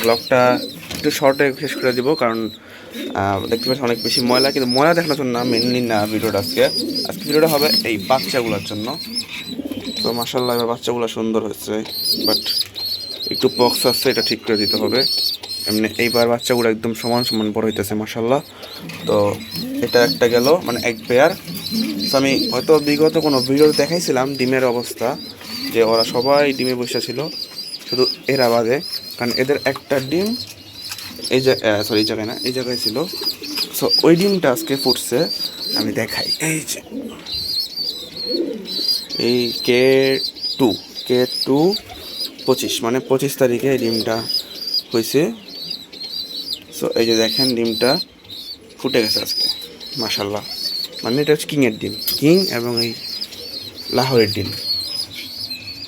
ব্লগটা একটু শর্টে শেষ করে দিব, কারণ দেখতে পাচ্ছি অনেক বেশি ময়লা, কিন্তু ময়লা দেখানোর জন্য না, মেনলি না ভিডিওটা। আজকে ভিডিওটা হবে এই বাচ্চাগুলোর জন্য। তো মাশাআল্লাহ এবার বাচ্চাগুলো সুন্দর হয়েছে, বাট একটু পক্স আছে, এটা ঠিক করে দিতে হবে। এমনি এইবার বাচ্চাগুলো একদম সমান সমান বড় হইতেছে মাশাআল্লাহ। তো এটা একটা গেল, মানে এক পেয়ার। তো আমি হয়তো বিগত কোনো ভিডিও দেখাইছিলাম ডিমের অবস্থা, যে ওরা সবাই ডিমে বসে ছিল, শুধু এরা বাদে। কারণ এদের একটা ডিম এই যে সরি এই জায়গায় না, এই জায়গায় ছিল। সো ওই ডিমটা আজকে ফুটছে, আমি দেখাই। এই যে এই কে টু 25, মানে 25 তারিখে এই ডিমটা হয়েছে। সো এই যে দেখেন ডিমটা ফুটে গেছে আজকে মাশাল্লাহ। মানে এটা হচ্ছে কিংয়ের ডিম, কিং এবং এই লাহোরের ডিম।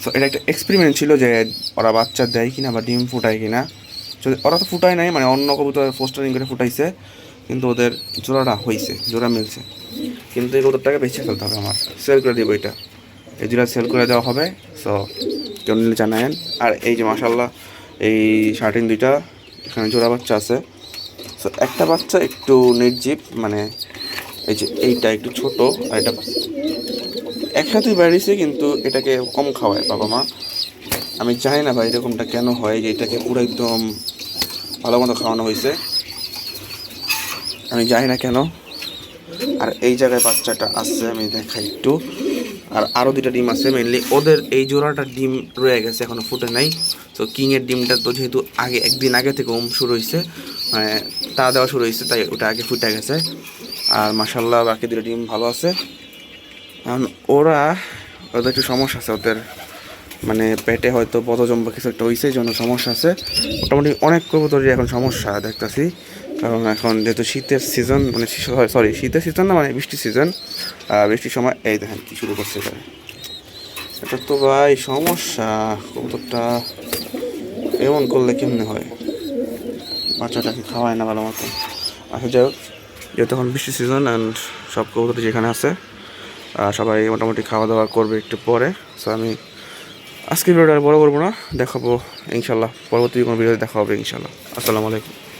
সো এটা একটা এক্সপেরিমেন্ট ছিল যে ওরা বাচ্চা দেয় কিনা বা ডিম ফুটায় কিনা। যদি ওরা তো ফুটায় নাই, মানে অন্য কবুতর পোস্টারিং করে ফুটাইছে, কিন্তু ওদের জোড়াটা হয়েছে, জোড়া মিলছে। কিন্তু এই কবুতরটাকে বেছে ফেলতে হবে, আমার সেল করে দিব এটা, এই জোড়া সেল করে দেওয়া হবে। সো কেউ নিলে জানায়েন। আর এই যে মাশাল্লাহ এই শার্টিন দুইটা, এখানে জোড়া বাচ্চা আছে। সো একটা বাচ্চা একটু নির্জীব, মানে এই যে এইটা একটু ছোট, আর এটা একসাথেই বেরিয়েছে, কিন্তু এটাকে কম খাওয়ায় বাবা মা। আমি জানি না ভাই এরকমটা কেন হয়, যে এটাকে পুরো একদম ভালো মতো খাওয়ানো হয়েছে, আমি জানি না কেন। আর এই জায়গায় বাচ্চাটা আসছে, আমি দেখাই একটু। আর আরও দুটা ডিম আছে, মেনলি ওদের এই জোড়াটা ডিম রয়ে গেছে, এখনও ফুটে নাই। তো কিংয়ের ডিমটা তো যেহেতু একদিন আগে থেকে শুরু হয়েছে, মানে তা দেওয়া শুরু হয়েছে, তাই ওটা আগে ফুটে গেছে। আর মাশাল্লাহ বাকি দুটো ডিম ভালো আছে। কারণ ওদের একটু সমস্যা আছে, ওদের মানে পেটে হয়তো বদজম্ব কিছু একটা হয়েছে, এই জন্য সমস্যা আছে। মোটামুটি অনেক কবুতরই এখন সমস্যা দেখতেছি, কারণ এখন যেহেতু শীতের সিজন, মানে সরি শীতের সিজন না, মানে বৃষ্টির সিজন। বৃষ্টির সময় এই দেখেন কী শুরু করছে এটা তো ভাই সমস্যা। কবুতরটা এমন করলে কেমনে হয়, বাচ্চাটাকে খাওয়ায় না ভালো মতো। আচ্ছা যাই হোক, যেহেতু এখন বৃষ্টির সিজন অ্যান্ড সব কবুতর যেখানে আছে সবাই মোটামুটি খাওয়া দাওয়া করবে একটু পরে। সো আমি আজকে ভিডিওটা আর বড় করবো না, দেখাবো ইনশাল্লাহ, পরবর্তী কোনো ভিডিওতে দেখা হবে ইনশাল্লাহ। আসসালামু আলাইকুম।